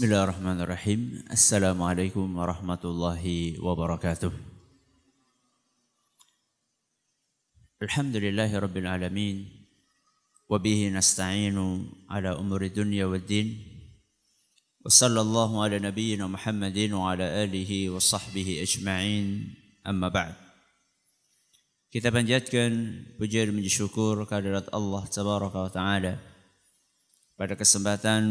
Bismillahirrahmanirrahim. Assalamualaikum warahmatullahi wabarakatuh. Alhamdulillahi rabbil alamin. Wabihi nasta'inu ala umuri dunya waddin. Wa sallallahu ala nabiyyina Muhammadin wa ala alihi wa sahbihi ajma'in. Amma ba'd. Kita panjatkan puja dan puji syukur kehadirat Allah tabaraka wa ta'ala pada kesempatan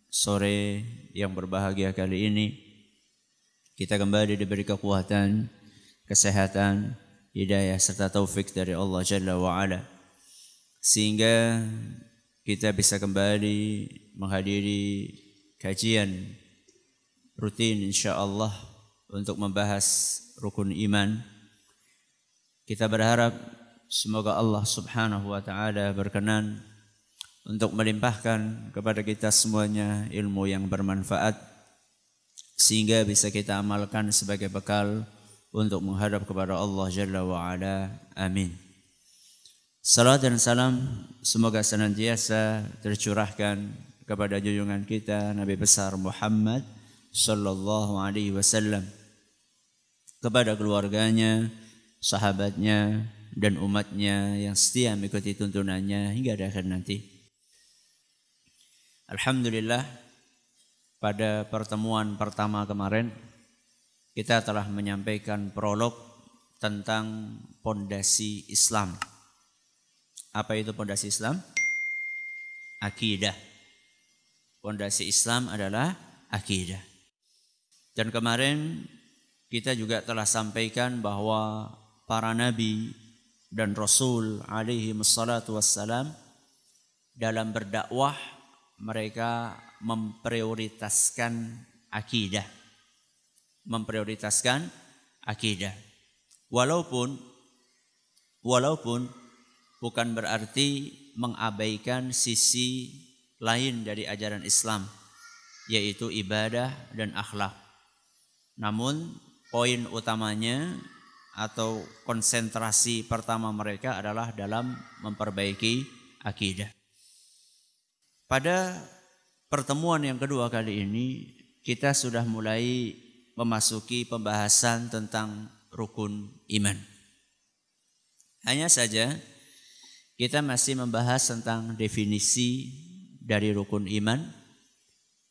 sore yang berbahagia kali ini. Kita kembali diberi kekuatan, kesehatan, hidayah serta taufik dari Allah Jalla wa'ala, sehingga kita bisa kembali menghadiri kajian rutin insyaAllah untuk membahas rukun iman. Kita berharap semoga Allah subhanahu wa ta'ala berkenan untuk melimpahkan kepada kita semuanya ilmu yang bermanfaat, sehingga bisa kita amalkan sebagai bekal untuk menghadap kepada Allah Jalla wa'ala. Amin. Salat dan salam semoga senantiasa tercurahkan kepada junjungan kita Nabi besar Muhammad sallallahu alaihi wasallam, kepada keluarganya, sahabatnya, dan umatnya yang setia mengikuti tuntunannya hingga akhir nanti. Alhamdulillah, pada pertemuan pertama kemarin kita telah menyampaikan prolog tentang pondasi Islam. Apa itu pondasi Islam? Akidah. Pondasi Islam adalah akidah. Dan kemarin kita juga telah sampaikan bahwa para nabi dan rasul alaihi wassalatu wassalam dalam berdakwah mereka memprioritaskan akidah. Memprioritaskan akidah. Walaupun bukan berarti mengabaikan sisi lain dari ajaran Islam, yaitu ibadah dan akhlak. Namun poin utamanya atau konsentrasi pertama mereka adalah dalam memperbaiki akidah. Pada pertemuan yang kedua kali ini kita sudah mulai memasuki pembahasan tentang rukun iman. Hanya saja kita masih membahas tentang definisi dari rukun iman,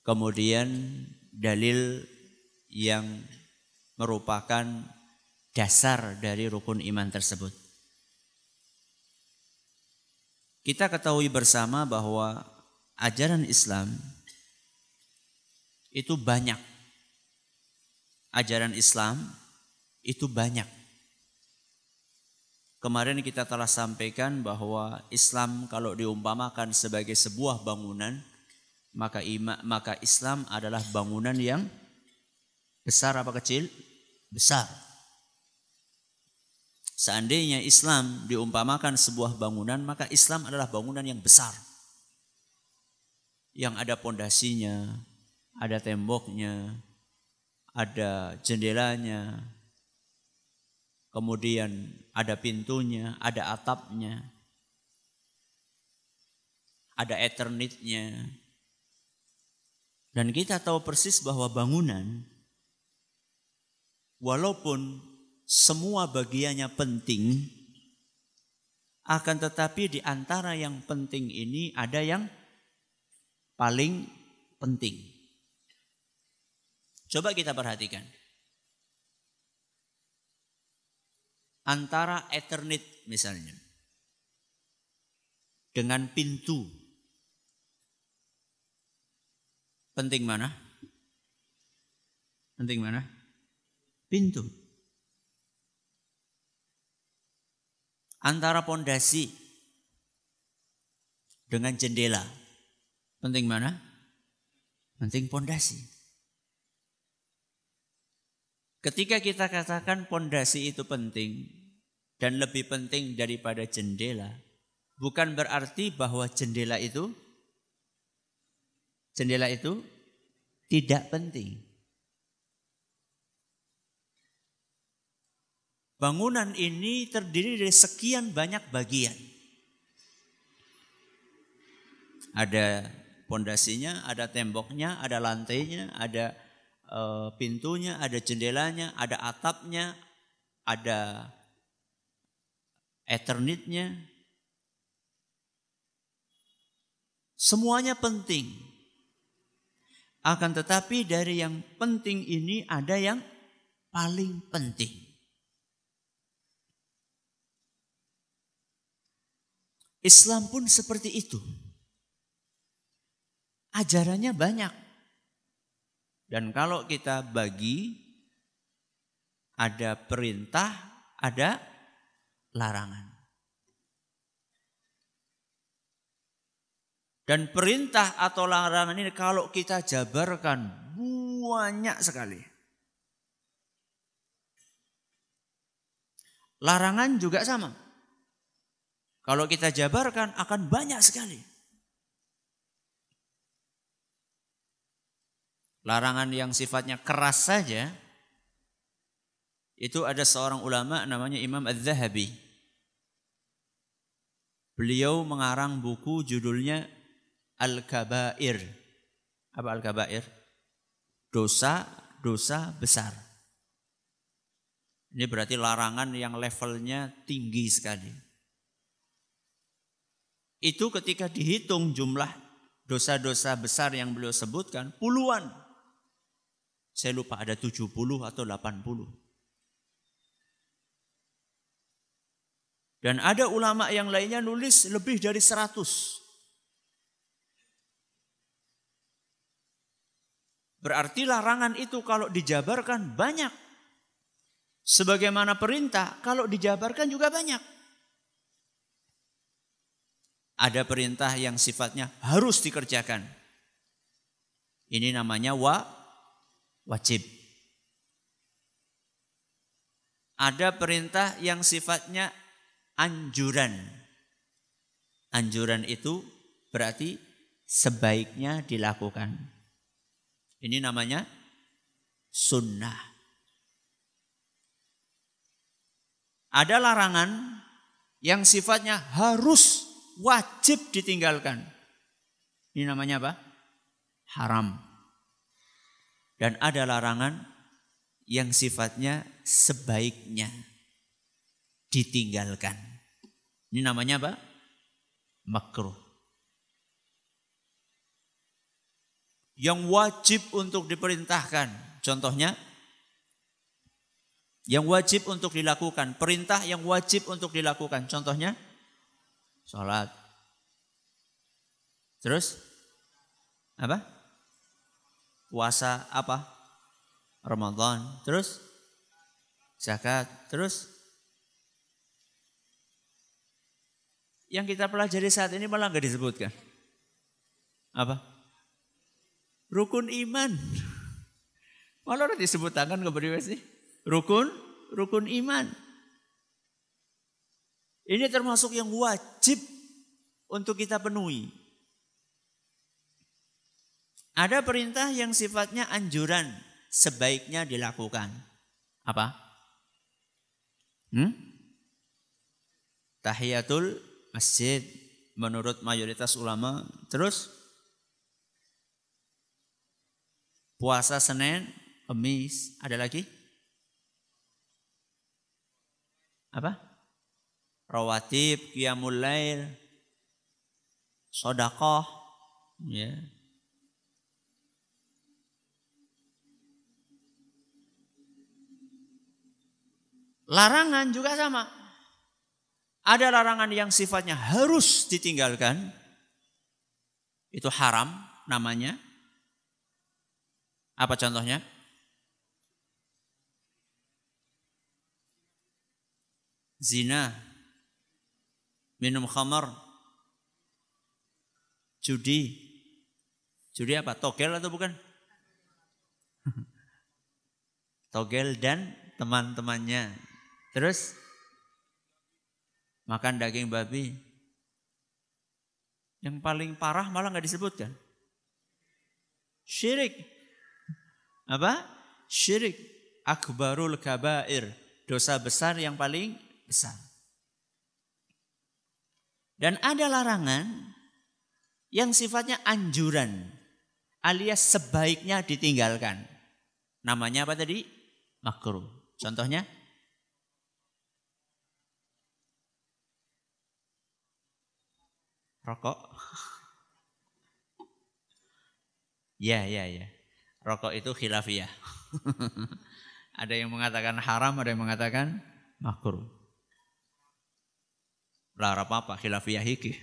kemudian dalil yang merupakan dasar dari rukun iman tersebut. Kita ketahui bersama bahwa ajaran Islam itu banyak. Ajaran Islam itu banyak. Kemarin kita telah sampaikan bahwa Islam kalau diumpamakan sebagai sebuah bangunan, maka Islam adalah bangunan yang besar apa kecil? Besar. Seandainya Islam diumpamakan sebuah bangunan, maka Islam adalah bangunan yang besar, yang ada pondasinya, ada temboknya, ada jendelanya, kemudian ada pintunya, ada atapnya, ada eternitnya. Dan kita tahu persis bahwa bangunan, walaupun semua bagiannya penting, akan tetapi di antara yang penting ini ada yang paling penting. Coba kita perhatikan. Antara eternit misalnya dengan pintu, penting mana? Penting mana? Pintu. Antara pondasi dengan jendela, penting mana? Penting pondasi. Ketika kita katakan pondasi itu penting dan lebih penting daripada jendela, bukan berarti bahwa jendela itu tidak penting. Bangunan ini terdiri dari sekian banyak bagian. Ada pondasinya, ada temboknya, ada lantainya, ada pintunya, ada jendelanya, ada atapnya, ada Ethernetnya. Semuanya penting. Akan tetapi dari yang penting ini ada yang paling penting. Islam pun seperti itu. Ajarannya banyak. Dan kalau kita bagi, ada perintah, ada larangan. Dan perintah atau larangan ini kalau kita jabarkan banyak sekali. Larangan juga sama. Kalau kita jabarkan akan banyak sekali. Larangan yang sifatnya keras saja, itu ada seorang ulama namanya Imam Az-Zahabi. Beliau mengarang buku judulnya Al-Kabair. Apa Al-Kabair? Dosa-dosa besar. Ini berarti larangan yang levelnya tinggi sekali. Itu ketika dihitung jumlah dosa-dosa besar yang beliau sebutkan, puluhan. Saya lupa ada 70 atau 80. Dan ada ulama yang lainnya nulis lebih dari 100. Berarti larangan itu kalau dijabarkan banyak. Sebagaimana perintah kalau dijabarkan juga banyak. Ada perintah yang sifatnya harus dikerjakan. Ini namanya wajib. Ada perintah yang sifatnya anjuran. Anjuran itu berarti sebaiknya dilakukan. Ini namanya sunnah. Ada larangan yang sifatnya harus wajib ditinggalkan. Ini namanya apa? Haram. Dan ada larangan yang sifatnya sebaiknya ditinggalkan. Ini namanya apa? Makruh. Yang wajib untuk diperintahkan. Contohnya, yang wajib untuk dilakukan. Perintah yang wajib untuk dilakukan. Contohnya, sholat. Terus, apa? Puasa apa? Ramadan. Terus, zakat. Terus, yang kita pelajari saat ini malah nggak disebutkan. Apa? Rukun iman. Malah udah disebutkan ke sih. Rukun iman. Ini termasuk yang wajib untuk kita penuhi. Ada perintah yang sifatnya anjuran, sebaiknya dilakukan. Apa? Tahiyatul masjid menurut mayoritas ulama. Terus puasa Senin, Kamis. Ada lagi? Apa? Rawatib, qiyamul lail, sedekah, ya. Larangan juga sama. Ada larangan yang sifatnya harus ditinggalkan. Itu haram namanya. Apa contohnya? Zina, minum khamar, judi. Judi apa? Togel atau bukan? Togel dan teman-temannya. Terus makan daging babi. Yang paling parah malah nggak disebutkan. Syirik. Apa? Syirik. Akbarul kabair. Dosa besar yang paling besar. Dan ada larangan yang sifatnya anjuran alias sebaiknya ditinggalkan. Namanya apa tadi? Makruh. Contohnya? Rokok. Ya. Rokok itu khilafiyah. Ada yang mengatakan haram, ada yang mengatakan makruh. Lah apa-apa, khilafiyah iki.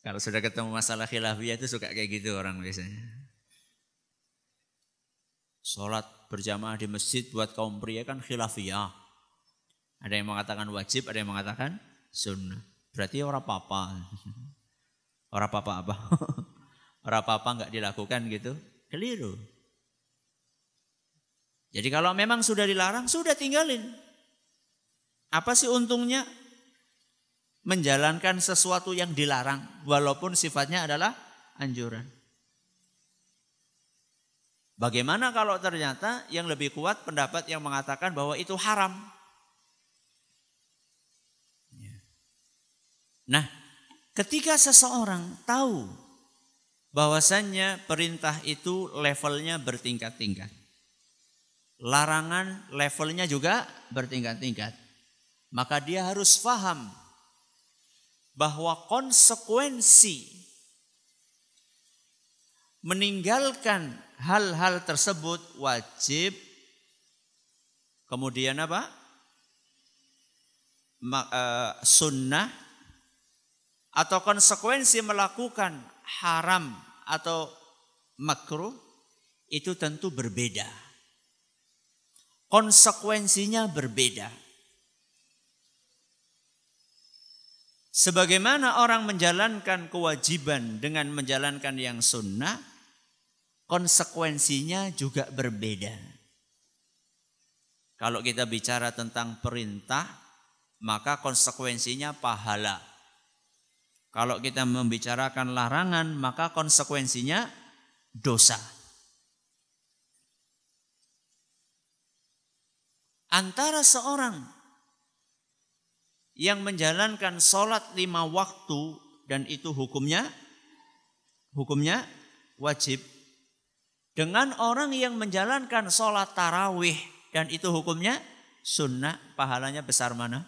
Kalau sudah ketemu masalah khilafiyah itu suka kayak gitu orang biasanya. Sholat berjamaah di masjid buat kaum pria kan khilafiyah. Ada yang mengatakan wajib, ada yang mengatakan sunnah. Berarti orang apa-apa. Orang apa-apa apa? Orang apa-apa enggak dilakukan gitu. Keliru. Jadi kalau memang sudah dilarang, sudah tinggalin. Apa sih untungnya? Menjalankan sesuatu yang dilarang. Walaupun sifatnya adalah anjuran. Bagaimana kalau ternyata yang lebih kuat pendapat yang mengatakan bahwa itu haram? Nah, ketika seseorang tahu bahwasannya perintah itu levelnya bertingkat-tingkat. Larangan levelnya juga bertingkat-tingkat. Maka dia harus paham bahwa konsekuensi meninggalkan hal-hal tersebut wajib. Kemudian apa? Sunnah. Atau konsekuensi melakukan haram atau makruh itu tentu berbeda. Konsekuensinya berbeda. Sebagaimana orang menjalankan kewajiban dengan menjalankan yang sunnah, konsekuensinya juga berbeda. Kalau kita bicara tentang perintah, maka konsekuensinya pahala. Kalau kita membicarakan larangan, maka konsekuensinya dosa. Antara seorang yang menjalankan sholat 5 waktu dan itu hukumnya wajib, dengan orang yang menjalankan sholat tarawih dan itu hukumnya sunnah, pahalanya besar mana?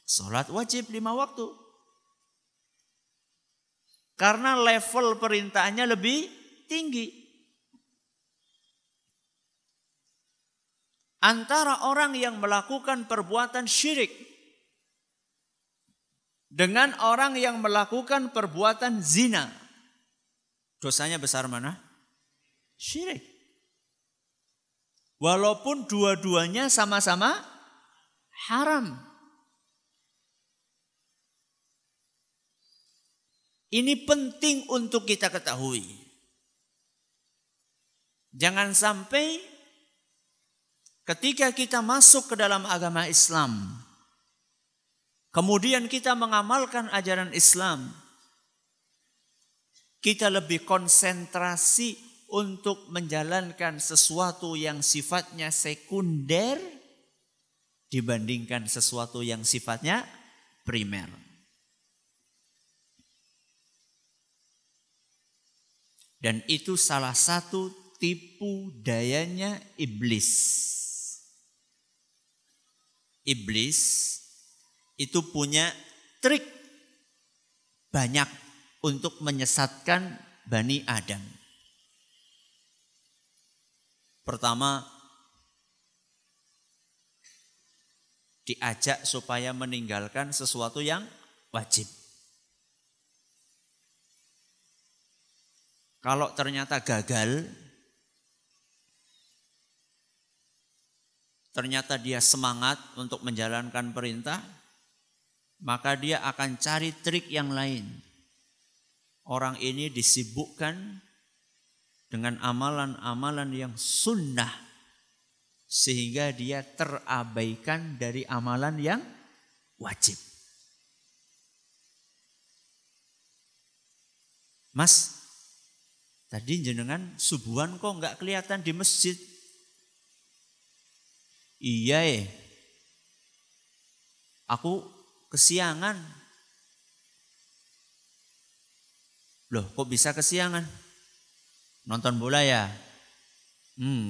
Sholat wajib 5 waktu. Karena level perintahnya lebih tinggi. Antara orang yang melakukan perbuatan syirik dengan orang yang melakukan perbuatan zina, dosanya besar mana? Syirik. Walaupun dua-duanya sama-sama haram. Ini penting untuk kita ketahui. Jangan sampai ketika kita masuk ke dalam agama Islam, kemudian kita mengamalkan ajaran Islam, kita lebih konsentrasi untuk menjalankan sesuatu yang sifatnya sekunder dibandingkan sesuatu yang sifatnya primer. Dan itu salah satu tipu dayanya iblis. Iblis itu punya trik banyak untuk menyesatkan Bani Adam. Pertama, diajak supaya meninggalkan sesuatu yang wajib. Kalau ternyata gagal, ternyata dia semangat untuk menjalankan perintah, maka dia akan cari trik yang lain. Orang ini disibukkan dengan amalan-amalan yang sunnah, sehingga dia terabaikan dari amalan yang wajib. Mas, tadi jenengan subuhan kok enggak kelihatan di masjid? Iya aku kesiangan. Loh, kok bisa kesiangan? Nonton bola ya?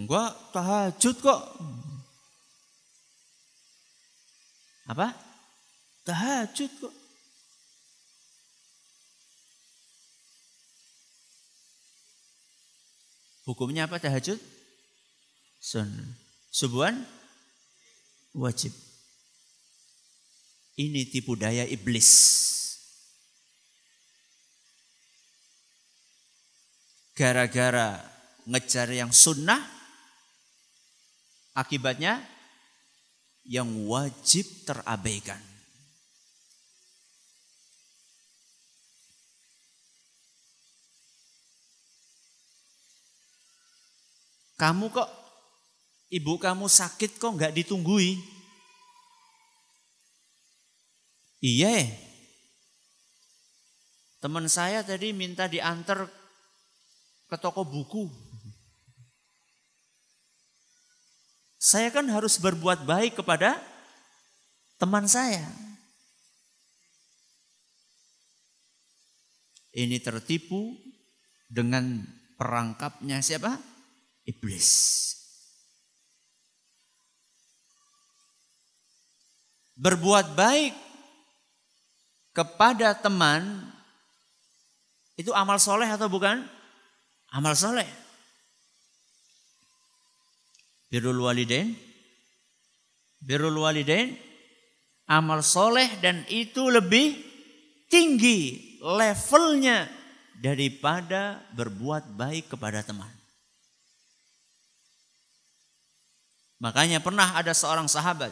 Gua tahajud kok. Apa? Tahajud kok. Hukumnya apa tahajud? Sunnah. Subuhan? Wajib. Ini tipu daya iblis. Gara-gara ngejar yang sunnah, akibatnya yang wajib terabaikan. Kamu kok, ibu kamu sakit kok nggak ditunggui? Iya, teman saya tadi minta diantar ke toko buku. Saya kan harus berbuat baik kepada teman saya. Ini tertipu dengan perangkapnya siapa? Iblis. Berbuat baik kepada teman itu amal soleh atau bukan? Amal soleh. Birrul walidain. Birrul walidain. Amal soleh dan itu lebih tinggi levelnya daripada berbuat baik kepada teman. Makanya pernah ada seorang sahabat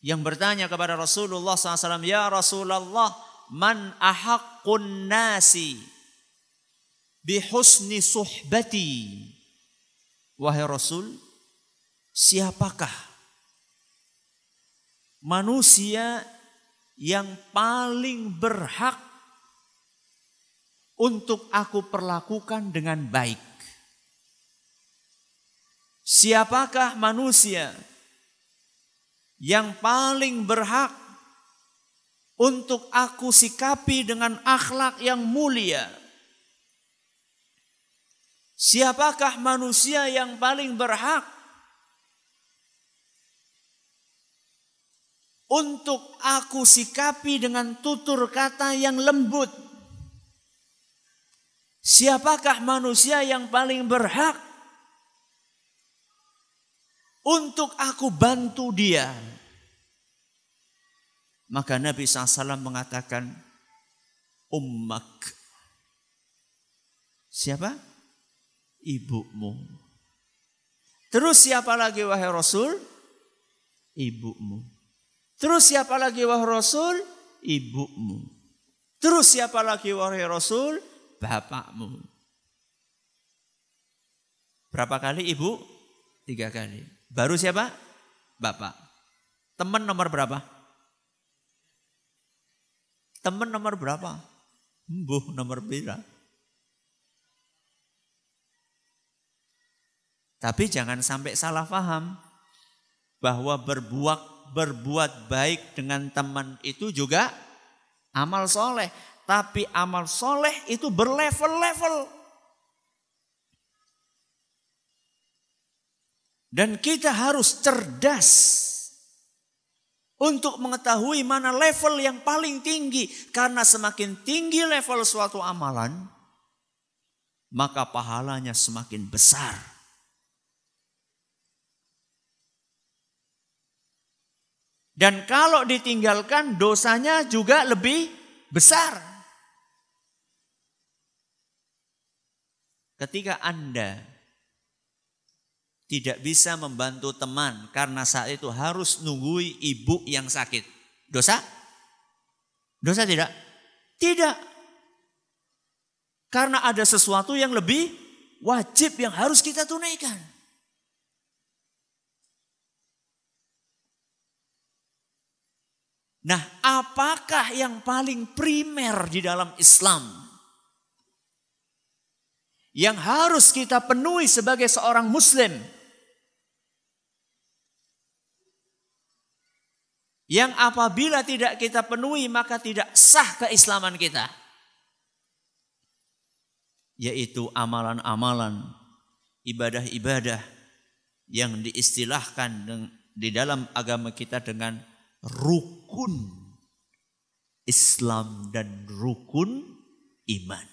yang bertanya kepada Rasulullah SAW, ya Rasulullah, man ahaqqun nasi bihusni suhbati. Wahai Rasul, siapakah manusia yang paling berhak untuk aku perlakukan dengan baik? Siapakah manusia yang paling berhak untuk aku sikapi dengan akhlak yang mulia? Siapakah manusia yang paling berhak untuk aku sikapi dengan tutur kata yang lembut? Siapakah manusia yang paling berhak untuk aku bantu dia? Maka Nabi SAW mengatakan, ummak. Siapa? Ibumu. Terus siapa lagi wahai Rasul? Ibumu. Terus siapa lagi wahai Rasul? Ibumu. Terus siapa lagi wahai Rasul? Bapakmu. Berapa kali ibu? 3 kali. Baru siapa? Bapak. Teman nomor berapa? Teman nomor berapa? Mbuh nomor pira. Tapi jangan sampai salah paham bahwa berbuat baik dengan teman itu juga amal soleh. Tapi amal soleh itu berlevel-level. Dan kita harus cerdas untuk mengetahui mana level yang paling tinggi. Karena semakin tinggi level suatu amalan, maka pahalanya semakin besar. Dan kalau ditinggalkan dosanya juga lebih besar. Ketika Anda tidak bisa membantu teman karena saat itu harus nunggui ibu yang sakit. Dosa? Dosa tidak? Tidak. Karena ada sesuatu yang lebih wajib yang harus kita tunaikan. Nah, apakah yang paling primer di dalam Islam yang harus kita penuhi sebagai seorang muslim? Yang apabila tidak kita penuhi maka tidak sah keislaman kita. yaitu amalan-amalan, ibadah-ibadah yang diistilahkan di dalam agama kita dengan rukun Islam dan rukun iman.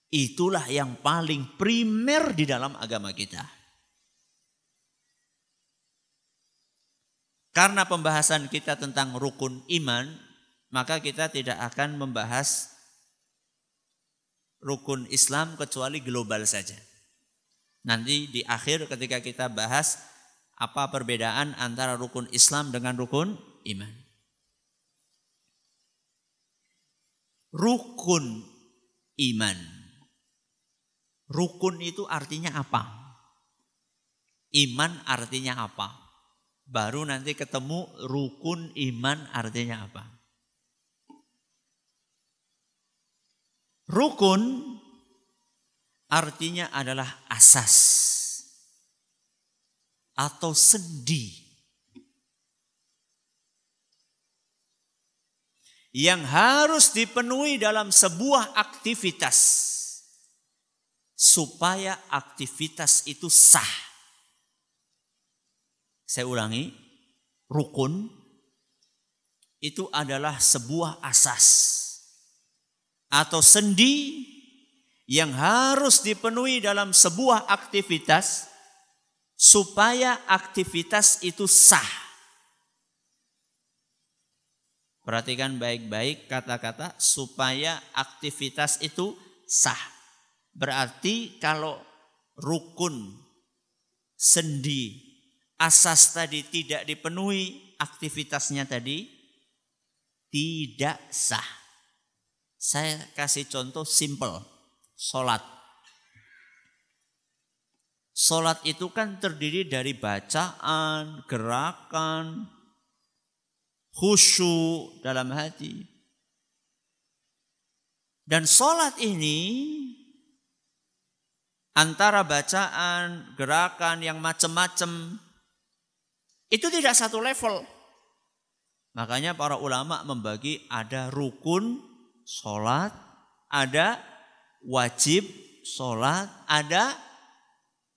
Itulah yang paling primer di dalam agama kita. Karena pembahasan kita tentang rukun iman, maka kita tidak akan membahas rukun Islam kecuali global saja. Nanti di akhir ketika kita bahas apa perbedaan antara rukun Islam dengan rukun iman. Rukun iman. Rukun itu artinya apa? Iman artinya apa? Baru nanti ketemu rukun iman artinya apa. Rukun artinya adalah asas atau sendi yang harus dipenuhi dalam sebuah aktivitas supaya aktivitas itu sah. Saya ulangi, rukun itu adalah sebuah asas atau sendi yang harus dipenuhi dalam sebuah aktivitas supaya aktivitas itu sah. Perhatikan baik-baik kata-kata supaya aktivitas itu sah. Berarti kalau rukun, sendi, asas tadi tidak dipenuhi, aktivitasnya tadi tidak sah. Saya kasih contoh simple, sholat. Sholat itu kan terdiri dari bacaan, gerakan, khusyuk dalam hati. Dan sholat ini antara bacaan, gerakan yang macam-macam itu tidak satu level. Makanya para ulama membagi ada rukun sholat, ada wajib sholat, ada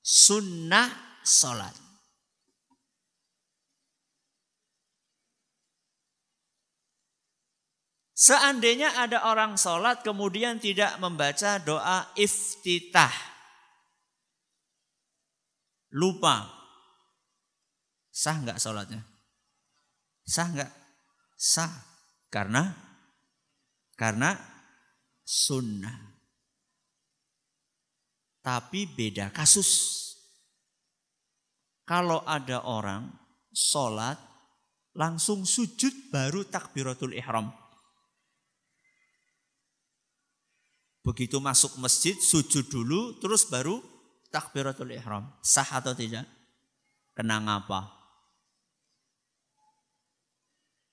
sunnah sholat. Seandainya ada orang sholat kemudian tidak membaca doa iftitah, lupa, sah nggak sholatnya? Sah nggak? Sah, karena sunnah. Tapi beda kasus. Kalau ada orang sholat langsung sujud baru takbiratul ihram. Begitu masuk masjid sujud dulu terus baru takbiratul ihram. Sah atau tidak? Kena ngapa?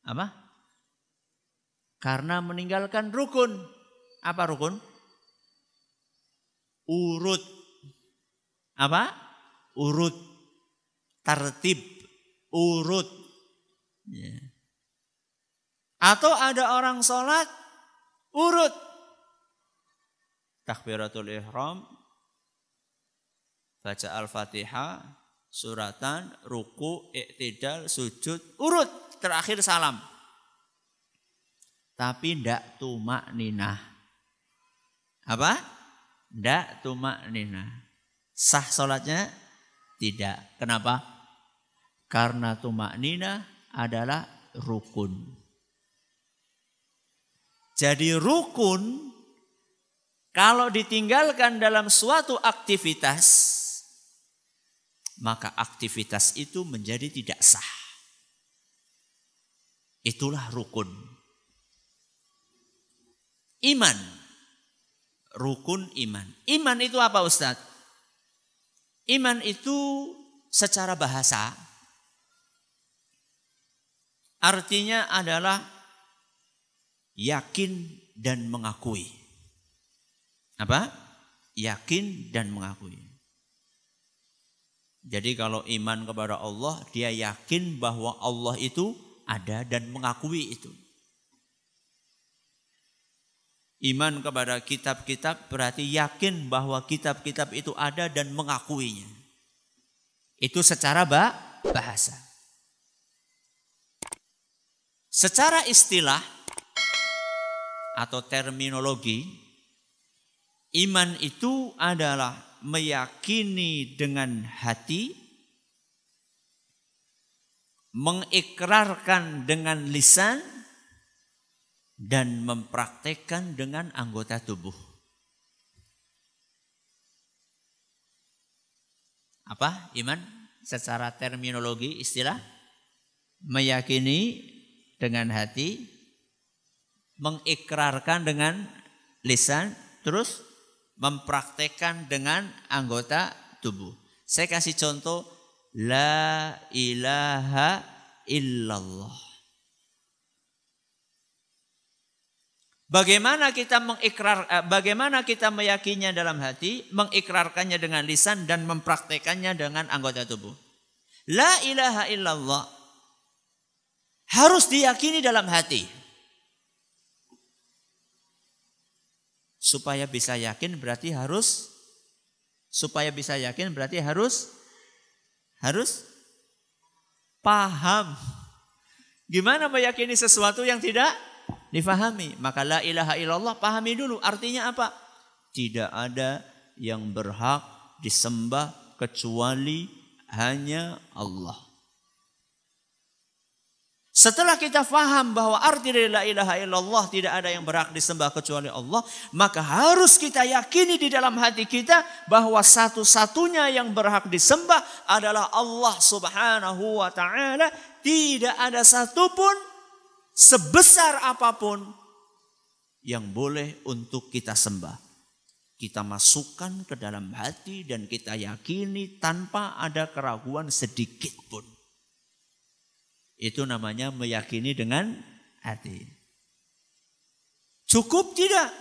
Apa? Karena meninggalkan rukun. Apa rukun? Urut. Apa? Urut. Tertib. Urut. Ya. Atau ada orang sholat urut. Takbiratul ihram, baca al-fatihah, suratan, ruku, i'tidal, sujud, urut, terakhir salam. Tapi ndak tumakninah. Apa? Ndak tumakninah. Sah sholatnya? Tidak. Kenapa? Karena tumakninah adalah rukun. Jadi rukun kalau ditinggalkan dalam suatu aktivitas, maka aktivitas itu menjadi tidak sah. Itulah rukun. Iman. Rukun iman. Iman itu apa, Ustadz? Iman itu secara bahasa artinya adalah yakin dan mengakui. Apa? Yakin dan mengakui. Jadi kalau iman kepada Allah, dia yakin bahwa Allah itu ada dan mengakui itu. Iman kepada kitab-kitab berarti yakin bahwa kitab-kitab itu ada dan mengakuinya. Itu secara bahasa. Secara istilah atau terminologi, iman itu adalah meyakini dengan hati, mengikrarkan dengan lisan, dan mempraktekkan dengan anggota tubuh. Apa iman secara terminologi istilah? Meyakini dengan hati, mengikrarkan dengan lisan, terus mempraktekkan dengan anggota tubuh. Saya kasih contoh, la ilaha illallah. Bagaimana kita meyakininya dalam hati, mengikrarkannya dengan lisan dan mempraktekannya dengan anggota tubuh. La ilaha illallah harus diyakini dalam hati. Supaya bisa yakin berarti harus paham. Gimana meyakini sesuatu yang tidak difahami? Maka la ilaha illallah pahami dulu. Artinya apa? Tidak ada yang berhak disembah kecuali hanya Allah. Setelah kita faham bahwa arti dari la ilaha illallah tidak ada yang berhak disembah kecuali Allah, maka harus kita yakini di dalam hati kita bahwa satu-satunya yang berhak disembah adalah Allah Subhanahu wa ta'ala. Tidak ada satupun sebesar apapun yang boleh untuk kita sembah. Kita masukkan ke dalam hati dan kita yakini tanpa ada keraguan sedikit pun. Itu namanya meyakini dengan hati. Cukup tidak?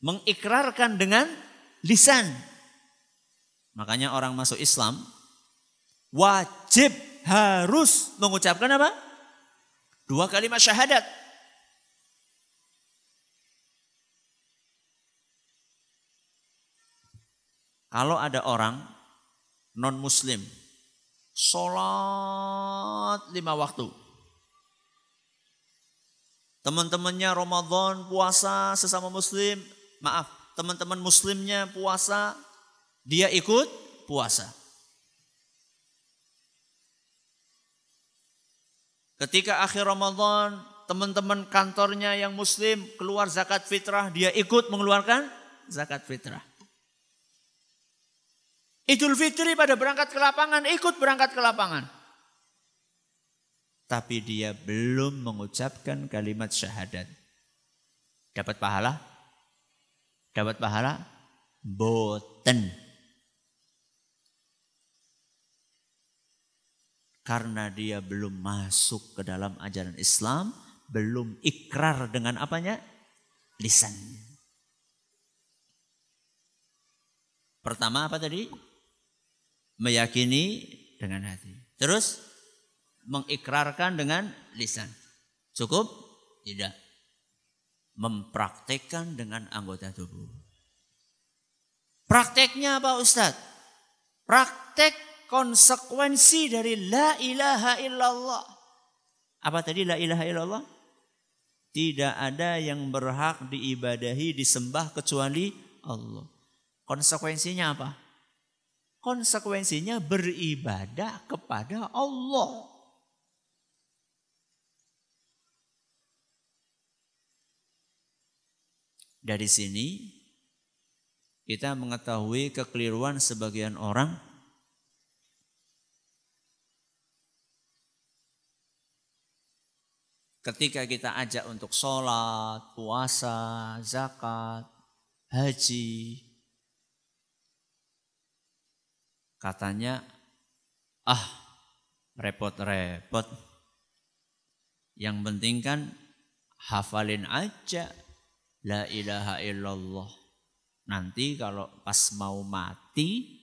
Mengikrarkan dengan lisan. Makanya orang masuk Islam wajib harus mengucapkan apa? 2 kalimat syahadat. Kalau ada orang non-muslim sholat 5 waktu. Teman-temannya Ramadan puasa sesama muslim. Maaf, teman-teman muslimnya puasa, dia ikut puasa. Ketika akhir Ramadan, teman-teman kantornya yang muslim keluar zakat fitrah, dia ikut mengeluarkan zakat fitrah. Idul Fitri pada berangkat ke lapangan, ikut berangkat ke lapangan. Tapi dia belum mengucapkan kalimat syahadat. Dapat pahala? Dapat pahala? Boten. Karena dia belum masuk ke dalam ajaran Islam, belum ikrar dengan apanya? Lisannya. Pertama apa tadi? Meyakini dengan hati. Terus mengikrarkan dengan lisan. Cukup? Tidak. Mempraktekkan dengan anggota tubuh. Prakteknya apa Ustadz? Praktek konsekuensi dari la ilaha illallah. Apa tadi la ilaha illallah? Tidak ada yang berhak diibadahi, disembah kecuali Allah. Konsekuensinya apa? Konsekuensinya beribadah kepada Allah. Dari sini kita mengetahui kekeliruan sebagian orang ketika kita ajak untuk sholat, puasa, zakat, haji. Katanya, repot-repot. Yang penting kan hafalin aja la ilaha illallah. Nanti kalau pas mau mati,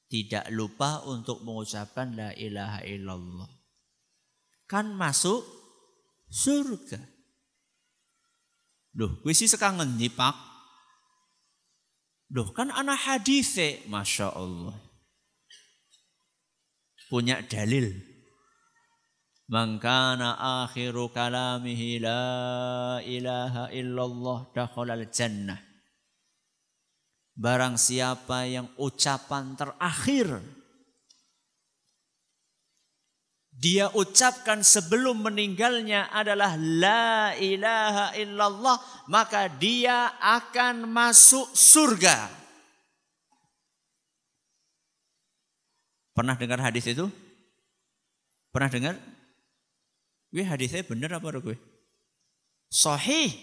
tidak lupa untuk mengucapkan la ilaha illallah. Kan masuk surga. Loh, gue sih sekangen nih Pak. Loh, kan anak hadithe, Masya Allah. Punya dalil. Man kana akhiru kalamihi la ilaha illallah dakhalal jannah. Barang siapa yang ucapan terakhir dia ucapkan sebelum meninggalnya adalah la ilaha illallah, maka dia akan masuk surga. Pernah dengar hadis itu? Pernah dengar? Gue hadisnya benar apa gue? Sahih.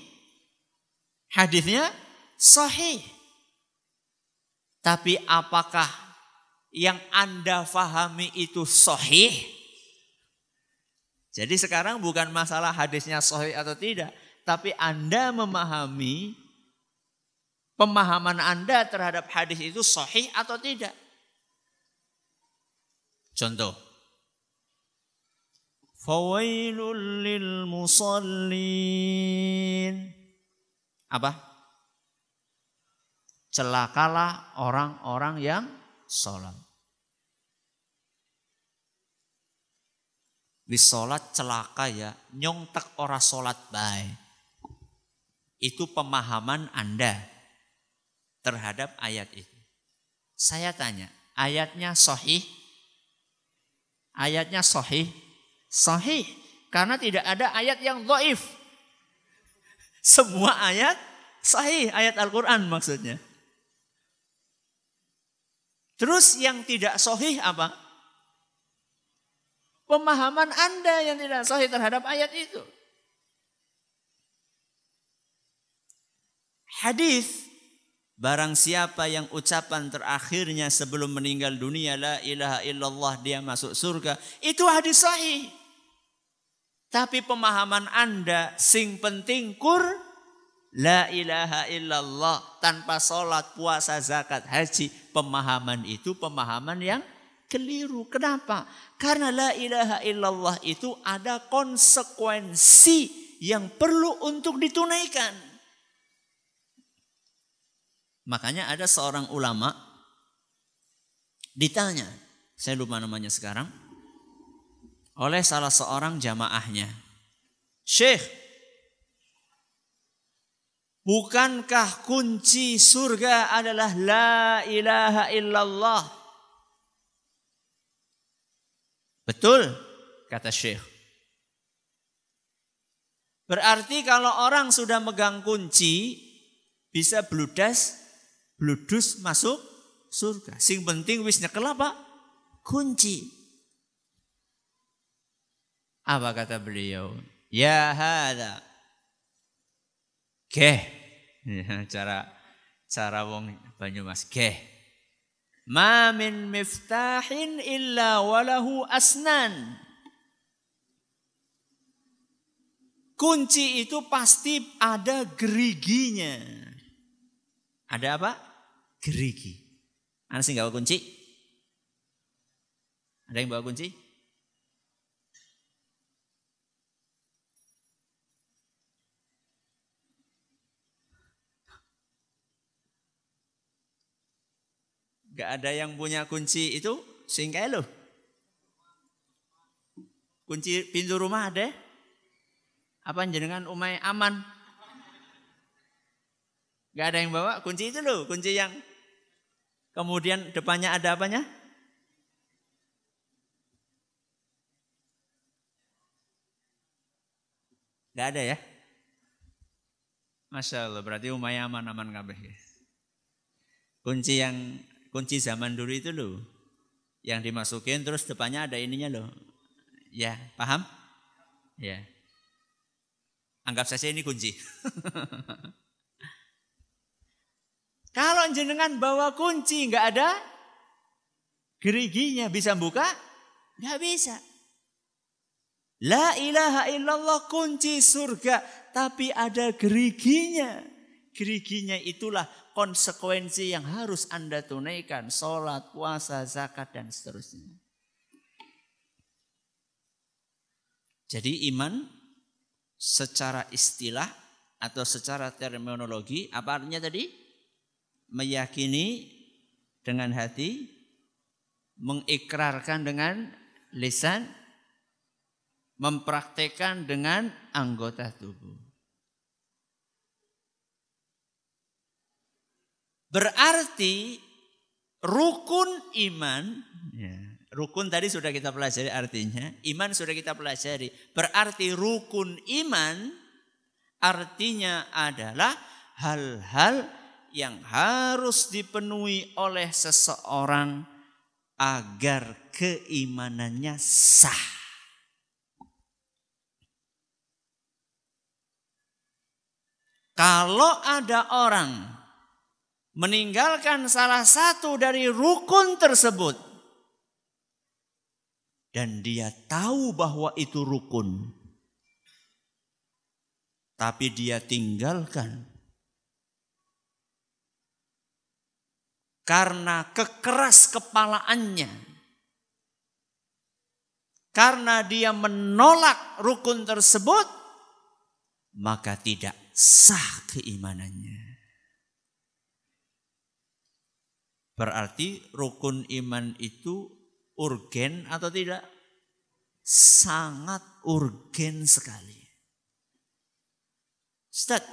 Hadisnya sahih. Tapi apakah yang Anda fahami itu sahih? Jadi sekarang bukan masalah hadisnya sahih atau tidak, tapi Anda memahami, pemahaman Anda terhadap hadis itu sahih atau tidak. Contoh. Fawailul lil musallin. Apa? Celakalah orang-orang yang sholat. Wis sholat celaka ya, nyongtek ora sholat bae. Itu pemahaman Anda terhadap ayat itu. Saya tanya, ayatnya sahih? Ayatnya sahih? Sahih, karena tidak ada ayat yang dhaif. Semua ayat sahih, ayat Al-Quran maksudnya. Terus yang tidak sahih apa? Pemahaman Anda yang tidak sahih terhadap ayat itu. Hadis, barang siapa yang ucapan terakhirnya sebelum meninggal dunia la ilaha illallah dia masuk surga, itu hadis sahih. Tapi pemahaman Anda sing penting kur la ilaha illallah tanpa sholat, puasa, zakat, haji. Pemahaman itu pemahaman yang keliru. Kenapa? Karena la ilaha illallah itu ada konsekuensi yang perlu untuk ditunaikan. Makanya ada seorang ulama ditanya, saya lupa namanya sekarang, oleh salah seorang jamaahnya. Syekh, bukankah kunci surga adalah la ilaha illallah? Betul, kata Syekh. Berarti kalau orang sudah megang kunci, bisa bludus masuk surga. Sing penting wis nyekel apa? Kunci. Apa kata beliau? Ya hada. Keh. Cara wong Banyumas. Keh. Ma min miftahin illa walahu asnan. Kunci itu pasti ada geriginya. Ada apa? Gerigi. Anda sih nggak bawa kunci? Ada yang bawa kunci? Gak ada yang punya kunci itu, singkai loh. Kunci pintu rumah ada? Apa jenengan umai aman? Gak ada yang bawa kunci itu loh, kunci yang kemudian depannya ada apanya? Gak ada ya? Masya Allah, berarti umai aman-aman kabeh. Kunci zaman dulu itu loh, yang dimasukin terus depannya ada ininya loh. Ya, paham? Ya. Anggap saja ini kunci. Kalau jenengan bawa kunci nggak ada geriginya, bisa buka? Nggak bisa. La ilaha illallah kunci surga, tapi ada geriginya. Geriginya itulah konsekuensi yang harus Anda tunaikan. Sholat, puasa, zakat, dan seterusnya. Jadi iman secara istilah atau secara terminologi, apa artinya tadi? Meyakini dengan hati, mengikrarkan dengan lisan, mempraktekkan dengan anggota tubuh. Berarti rukun iman, ya, rukun tadi sudah kita pelajari artinya, iman sudah kita pelajari. Berarti rukun iman artinya adalah hal-hal yang harus dipenuhi oleh seseorang agar keimanannya sah. Kalau ada orang meninggalkan salah satu dari rukun tersebut dan dia tahu bahwa itu rukun, tapi dia tinggalkan karena kekeras kepalaannya, karena dia menolak rukun tersebut, maka tidak sah keimanannya. Berarti rukun iman itu urgen atau tidak? Sangat urgen sekali. Ustaz,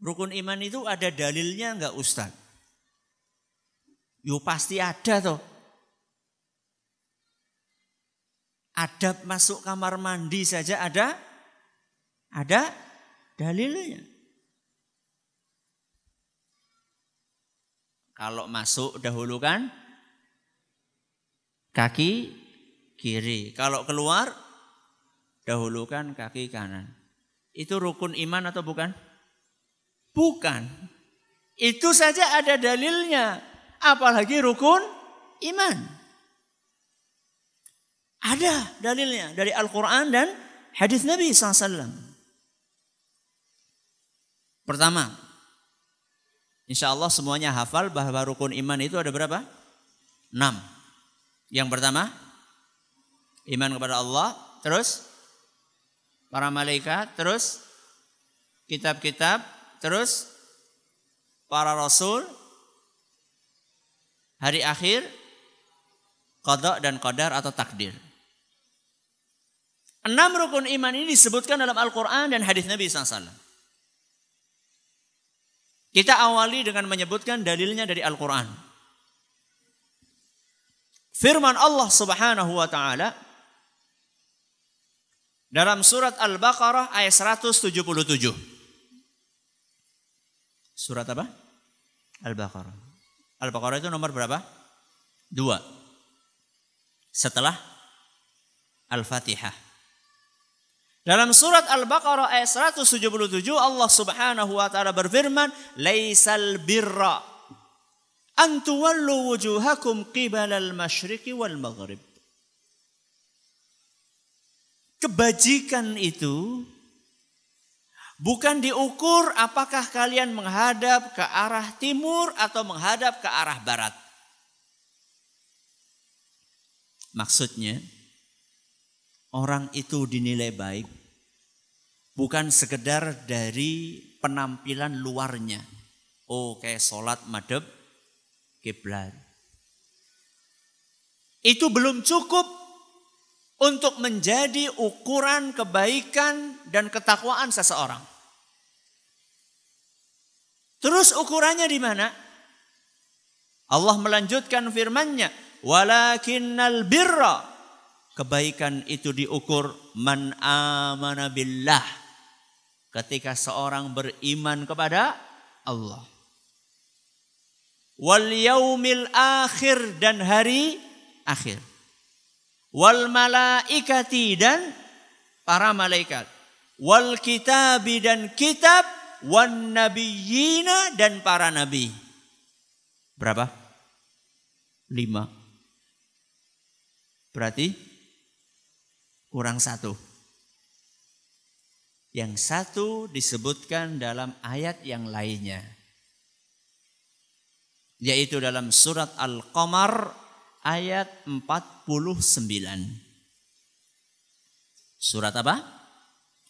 rukun iman itu ada dalilnya enggak Ustaz? Yo pasti ada toh. Adab masuk kamar mandi saja ada dalilnya. Kalau masuk dahulukan kaki kiri. Kalau keluar dahulukan kaki kanan. Itu rukun iman atau bukan? Bukan. Itu saja ada dalilnya. Apalagi rukun iman. Ada dalilnya dari Al-Quran dan hadis Nabi SAW. Pertama, insya Allah semuanya hafal bahwa rukun iman itu ada berapa? 6. Yang pertama, iman kepada Allah, terus para malaikat, terus kitab-kitab, terus para rasul, hari akhir, qada dan qadar atau takdir. 6 rukun iman ini disebutkan dalam Al-Quran dan hadis Nabi SAW. Kita awali dengan menyebutkan dalilnya dari Al-Quran. Firman Allah Subhanahu wa taala dalam surat Al-Baqarah ayat 177. Surat apa? Al-Baqarah. Al-Baqarah itu nomor berapa? 2. Setelah Al-Fatihah. Dalam surat Al-Baqarah ayat 177 Allah Subhanahu wa taala berfirman, "Laisal birra an tuwallu wujuhakum qibalal masyriqi wal maghrib." Kebajikan itu bukan diukur apakah kalian menghadap ke arah timur atau menghadap ke arah barat. Maksudnya, orang itu dinilai baik bukan sekedar dari penampilan luarnya. Oh, kayak sholat madhab kiblat. Itu belum cukup untuk menjadi ukuran kebaikan dan ketakwaan seseorang. Terus ukurannya di mana? Allah melanjutkan firman-Nya, "Walakinnal birra." Kebaikan itu diukur man amana billah. Ketika seorang beriman kepada Allah. Wal yaumil akhir, dan hari akhir. Wal malaikati, dan para malaikat. Wal kitabi, dan kitab. Wan nabiyina, dan para nabi. Berapa? 5. Berarti kurang 1. Yang 1 disebutkan dalam ayat yang lainnya. Yaitu dalam surat Al-Qamar ayat 49. Surat apa?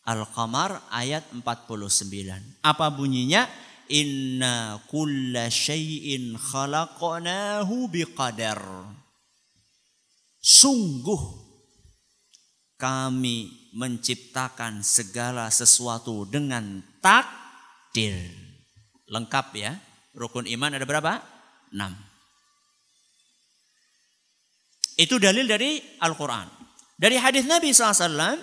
Al-Qamar ayat 49. Apa bunyinya? Inna kulla syai'in khalaqnahu biqadar. Sungguh kami menciptakan segala sesuatu dengan takdir. Lengkap ya. Rukun iman ada berapa? 6. Itu dalil dari Al-Quran. Dari hadis Nabi SAW,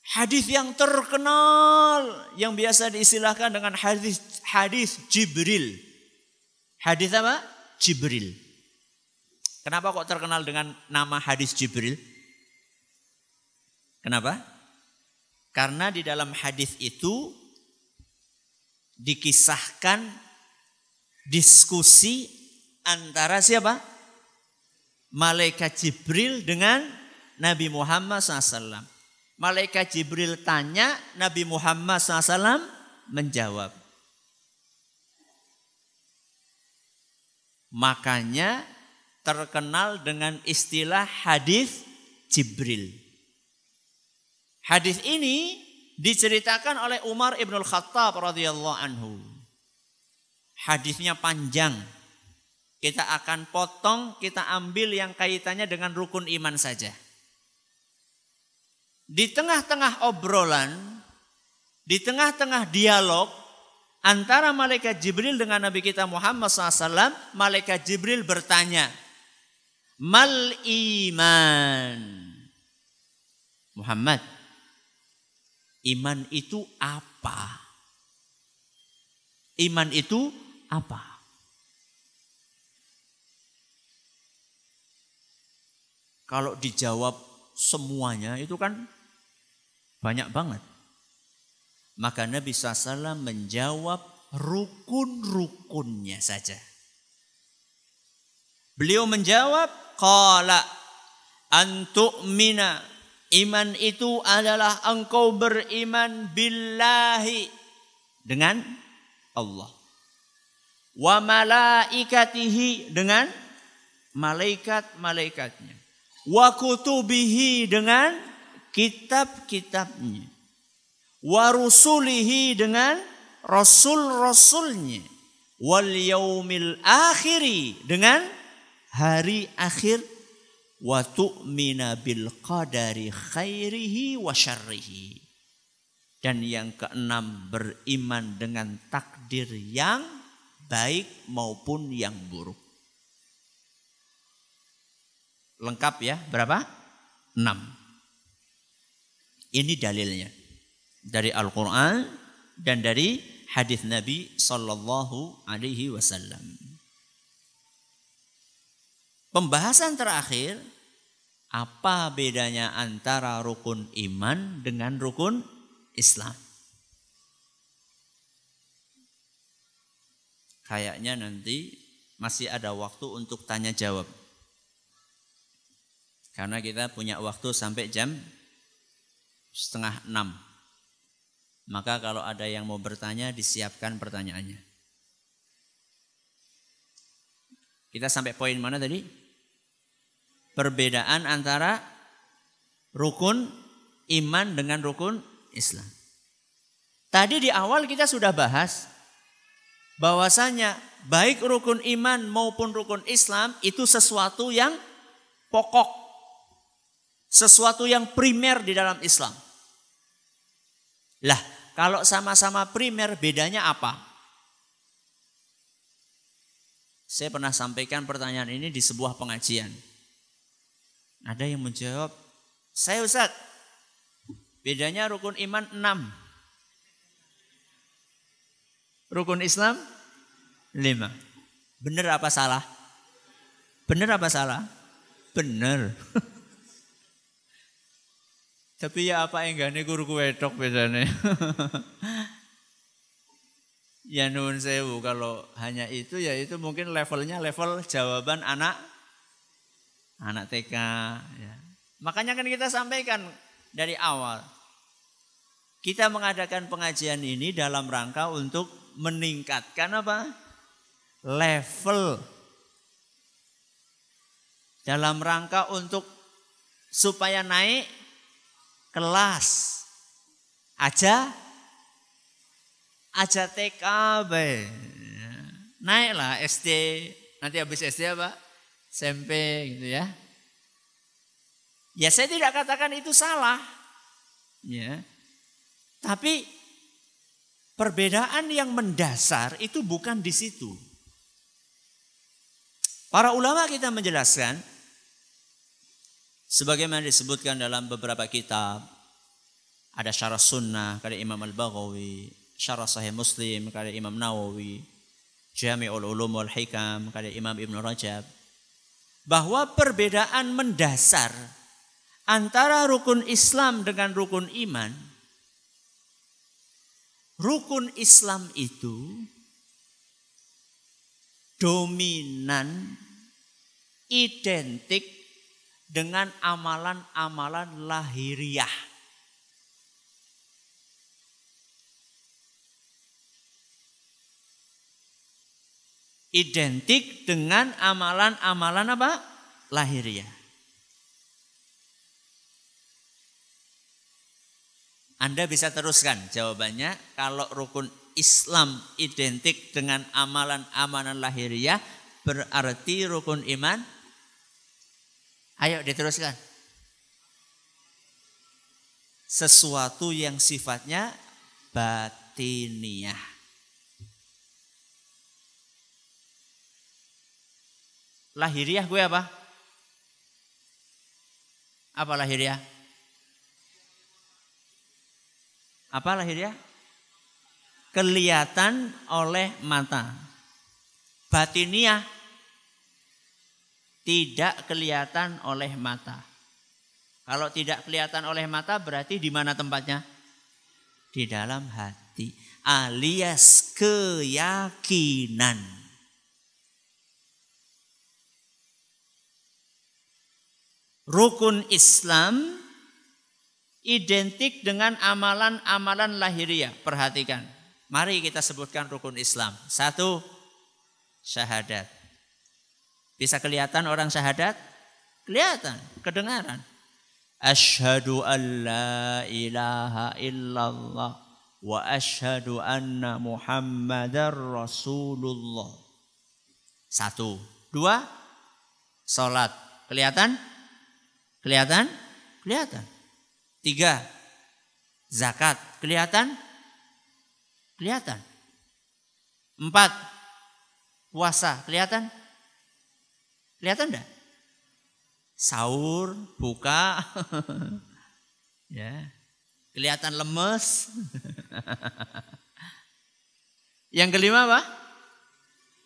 hadis yang terkenal, yang biasa diistilahkan dengan hadis Jibril. Hadis apa? Jibril. Kenapa kok terkenal dengan nama hadis Jibril? Kenapa? Karena di dalam hadis itu dikisahkan diskusi antara siapa? Malaikat Jibril dengan Nabi Muhammad SAW. Malaikat Jibril tanya, Nabi Muhammad SAW menjawab. Makanya terkenal dengan istilah hadis Jibril. Hadis ini diceritakan oleh Umar ibn Khattab radhiyallahu anhu. Hadisnya panjang. Kita akan potong, kita ambil yang kaitannya dengan rukun iman saja. Di tengah-tengah obrolan, di tengah-tengah dialog antara malaikat Jibril dengan Nabi kita Muhammad SAW, malaikat Jibril bertanya, Mal iman? Muhammad, iman itu apa? Iman itu apa? Kalau dijawab semuanya itu kan banyak banget. Maka Nabi SAW menjawab rukun-rukunnya saja. Beliau menjawab, qala antu'mina. Iman itu adalah engkau beriman billahi, dengan Allah. Wa malaikatihi, dengan malaikat-malaikatnya. Wa kutubihi, dengan kitab-kitabnya. Wa rusulihi, dengan rasul-rasulnya. Wal yaumil akhiri, dengan hari akhir. Wa tu'mina bil qadari khairihi wa syarrihi. Dan yang keenam, beriman dengan takdir yang baik maupun yang buruk. Lengkap ya, berapa? 6. Ini dalilnya dari Al-Quran dan dari hadis Nabi Sallallahu Alaihi Wasallam. Pembahasan terakhir, apa bedanya antara rukun iman dengan rukun Islam? Kayaknya nanti masih ada waktu untuk tanya jawab. Karena kita punya waktu sampai jam 5:30. Maka kalau ada yang mau bertanya, disiapkan pertanyaannya. Kita sampai poin mana tadi? Perbedaan antara rukun iman dengan rukun Islam. Tadi di awal kita sudah bahas bahwasanya baik rukun iman maupun rukun Islam itu sesuatu yang pokok. Sesuatu yang primer di dalam Islam. Lah, kalau sama-sama primer, bedanya apa? Saya pernah sampaikan pertanyaan ini di sebuah pengajian. Ada yang menjawab, saya Ustaz, bedanya rukun iman 6. Rukun Islam 5. Benar apa salah? Benar apa salah? Benar. Tapi ya apa enggaknya guru wedok bedanya. Ya nuwun sewu, kalau hanya itu ya itu mungkin levelnya level jawaban anak TK ya. Makanya kan kita sampaikan dari awal. Kita mengadakan pengajian ini dalam rangka untuk meningkatkan apa? Level. Dalam rangka untuk supaya naik kelas. Aja TK be. Naiklah SD, nanti habis SD apa? SMP gitu ya. Ya saya tidak katakan itu salah. Ya. Tapi perbedaan yang mendasar itu bukan di situ. Para ulama kita menjelaskan sebagaimana disebutkan dalam beberapa kitab. Ada Syarah Sunnah karya Imam Al-Baghawi, Syarah Sahih Muslim karya Imam Nawawi, Jami'ul Ulum wal Hikam karya Imam Ibn Rajab, bahwa perbedaan mendasar antara rukun Islam dengan rukun iman, rukun Islam itu dominan identik dengan amalan-amalan lahiriah. Identik dengan amalan-amalan apa? Lahiriah. Anda bisa teruskan jawabannya. Kalau rukun Islam identik dengan amalan-amalan lahiriah, berarti rukun iman. Ayo diteruskan. Sesuatu yang sifatnya batiniah. Lahiriah gue apa? Apa lahiriah? Apa lahiriah? Kelihatan oleh mata. Batiniah tidak kelihatan oleh mata. Kalau tidak kelihatan oleh mata berarti di mana tempatnya? Di dalam hati, alias keyakinan. Rukun Islam identik dengan amalan-amalan lahiriah. Perhatikan. Mari kita sebutkan rukun Islam. 1, syahadat. Bisa kelihatan orang syahadat? Kelihatan, kedengaran. Asyhadu an la ilaha illallah wa asyhadu anna Muhammadar Rasulullah. 1. 2, salat. Kelihatan? Kelihatan? Kelihatan. 3, zakat. Kelihatan? Kelihatan. 4, puasa. Kelihatan? Kelihatan enggak? Sahur, buka. Ya. Kelihatan lemes. Yang kelima apa?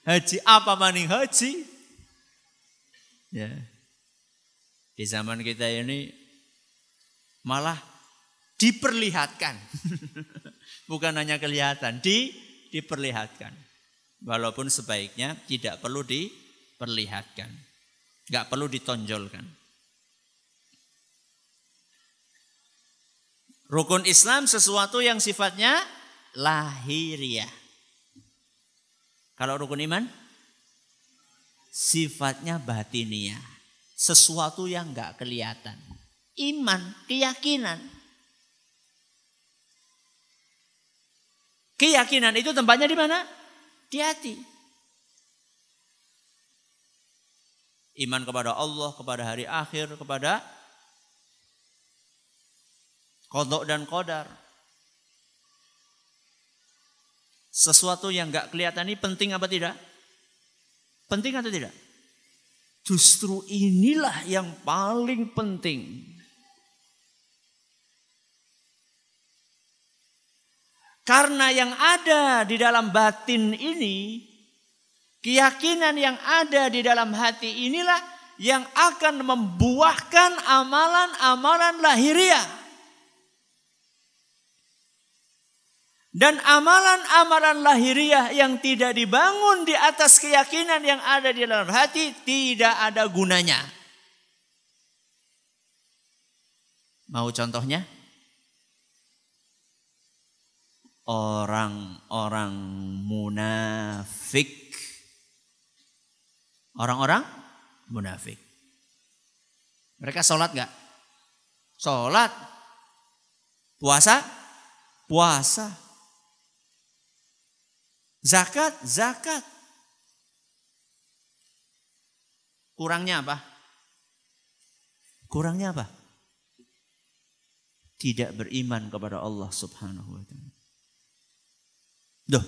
Haji. Apa maning haji? Ya. Di zaman kita ini malah diperlihatkan. Bukan hanya kelihatan, diperlihatkan. Walaupun sebaiknya tidak perlu diperlihatkan. Enggak perlu ditonjolkan. Rukun Islam sesuatu yang sifatnya lahiriah. Kalau rukun iman sifatnya batiniah. Sesuatu yang enggak kelihatan. Iman, keyakinan. Keyakinan itu tempatnya di mana? Di hati. Iman kepada Allah, kepada hari akhir, kepada qada dan qadar. Sesuatu yang enggak kelihatan ini penting apa tidak? Penting atau tidak? Justru inilah yang paling penting. Karena yang ada di dalam batin ini, keyakinan yang ada di dalam hati inilah yang akan membuahkan amalan-amalan lahiriah. Dan amalan-amalan lahiriah yang tidak dibangun di atas keyakinan yang ada di dalam hati tidak ada gunanya. Mau contohnya? Orang-orang munafik. Orang-orang munafik. Mereka sholat gak? Sholat. Puasa, puasa. Zakat, zakat. Kurangnya apa? Kurangnya apa? Tidak beriman kepada Allah Subhanahu wa ta'ala. Duh,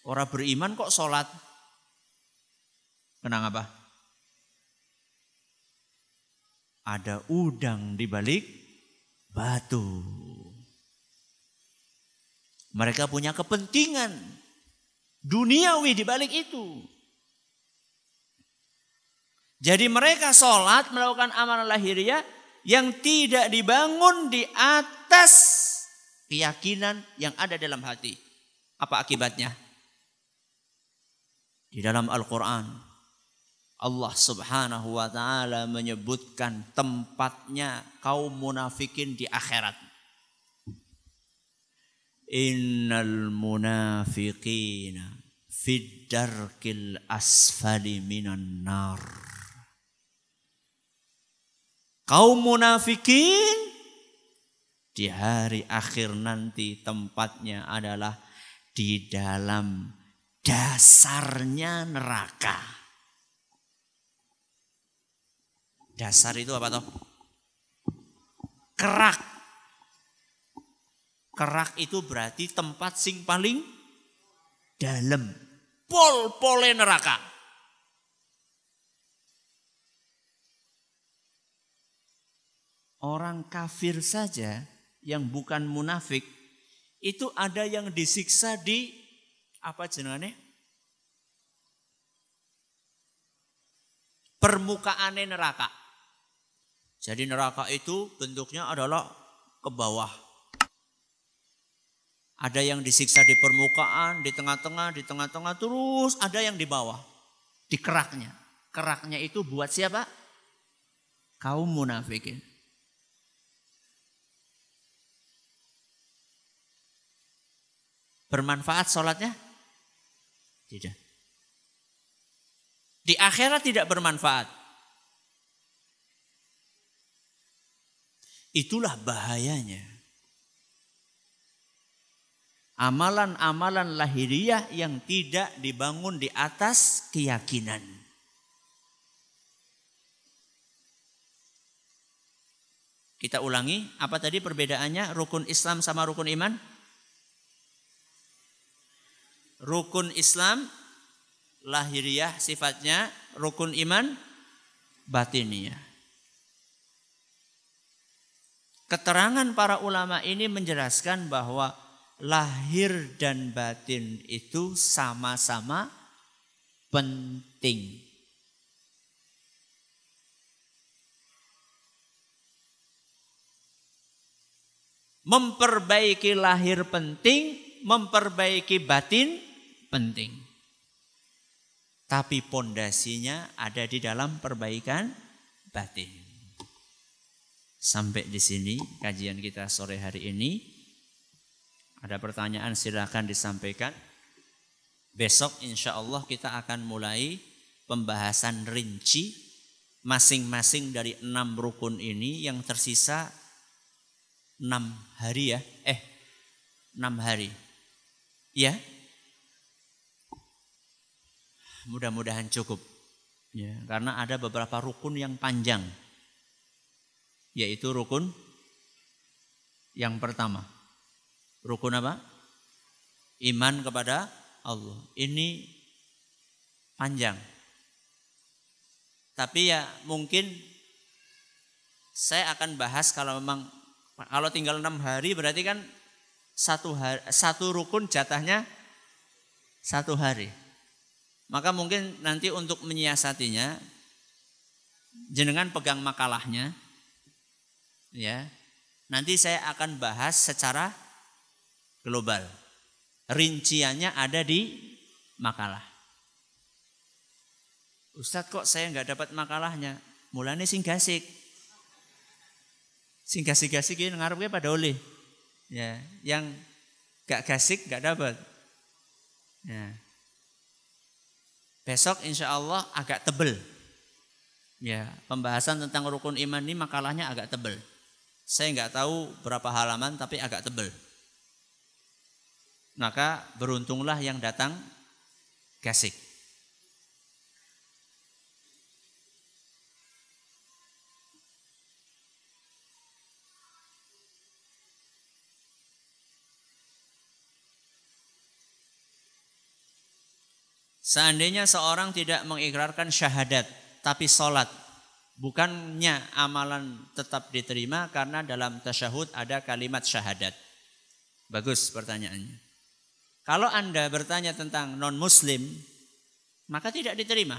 orang beriman kok sholat? Kenapa? Ada udang di balik batu. Mereka punya kepentingan duniawi di balik itu. Jadi mereka sholat, melakukan amalan lahiriah yang tidak dibangun di atas keyakinan yang ada dalam hati. Apa akibatnya? Di dalam Al-Quran, Allah Subhanahu wa ta'ala menyebutkan tempatnya kaum munafikin di akhirat. Innal munafiqina fid darkil asfali minan nar. Kaum munafikin di hari akhir nanti tempatnya adalah di dalam dasarnya neraka. Dasar itu apa toh? Kerak. Kerak itu berarti tempat sing paling dalam. Pol-pole neraka. Orang kafir saja yang bukan munafik itu ada yang disiksa di apa jenengane? Permukaane neraka. Jadi neraka itu bentuknya adalah ke bawah. Ada yang disiksa di permukaan, di tengah-tengah, terus ada yang di bawah. Di keraknya. Keraknya itu buat siapa? Kaum munafikin. Bermanfaat sholatnya? Tidak. Di akhirat tidak bermanfaat. Itulah bahayanya. Amalan-amalan lahiriah yang tidak dibangun di atas keyakinan. Kita ulangi, apa tadi perbedaannya rukun Islam sama rukun iman? Rukun Islam lahiriah sifatnya, rukun iman batiniah. Keterangan para ulama ini menjelaskan bahwa lahir dan batin itu sama-sama penting. Memperbaiki lahir penting, memperbaiki batin penting. Tapi pondasinya ada di dalam perbaikan batin. Sampai di sini kajian kita sore hari ini. Ada pertanyaan silakan disampaikan. Besok insya Allah kita akan mulai pembahasan rinci masing-masing dari 6 rukun ini yang tersisa 6 hari ya. 6 hari. Ya. Mudah-mudahan cukup. Ya, karena ada beberapa rukun yang panjang. Yaitu rukun yang pertama. Rukun apa? Iman kepada Allah. Ini panjang. Tapi ya mungkin saya akan bahas kalau tinggal 6 hari berarti kan satu rukun jatahnya 1 hari. Maka mungkin nanti untuk menyiasatinya jenengan pegang makalahnya. Ya. Nanti saya akan bahas secara global. Rinciannya ada di makalah. Ustadz kok saya nggak dapat makalahnya? Mulane sing gasik. Sing gasik-gasik ini ngarepnya pada oleh. Ya, yang gak gasik gak dapat. Ya. Besok insya Allah agak tebel. Ya, pembahasan tentang rukun iman ini makalahnya agak tebel. Saya nggak tahu berapa halaman tapi agak tebal. Maka beruntunglah yang datang gasik. Seandainya seorang tidak mengikrarkan syahadat, tapi sholat, bukannya amalan tetap diterima karena dalam tasyahud ada kalimat syahadat. Bagus pertanyaannya. Kalau Anda bertanya tentang non-muslim, maka tidak diterima.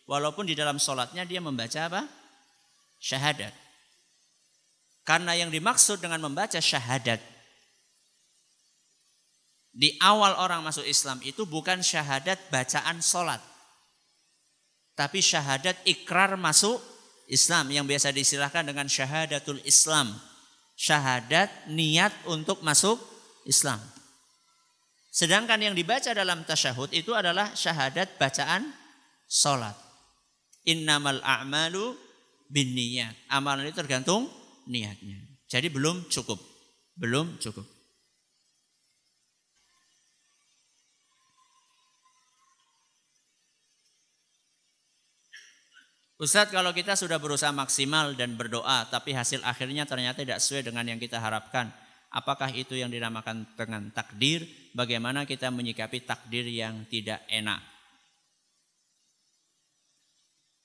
Walaupun di dalam sholatnya dia membaca apa? Syahadat. Karena yang dimaksud dengan membaca syahadat, di awal orang masuk Islam itu bukan syahadat bacaan sholat, tapi syahadat ikrar masuk Islam yang biasa diistilahkan dengan syahadatul Islam. Syahadat niat untuk masuk Islam. Sedangkan yang dibaca dalam tasyahud itu adalah syahadat bacaan sholat. Innamal a'malu binniyat. Amalan itu tergantung niatnya. Jadi belum cukup. Belum cukup. Ustadz, kalau kita sudah berusaha maksimal dan berdoa, tapi hasil akhirnya ternyata tidak sesuai dengan yang kita harapkan, apakah itu yang dinamakan dengan takdir? Bagaimana kita menyikapi takdir yang tidak enak?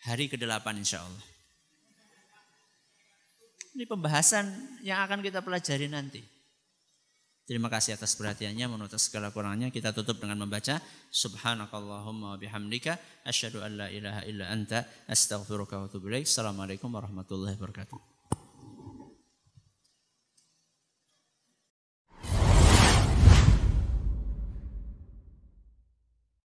Hari ke-8 insya Allah. Ini pembahasan yang akan kita pelajari nanti. Terima kasih atas perhatiannya. Menurut segala kurangnya kita tutup dengan membaca Subhanakallahumma wa bihamdika asyhadu an la ilaha illa anta astaghfiruka wa atubu ilaik. Assalamualaikum warahmatullahi wabarakatuh.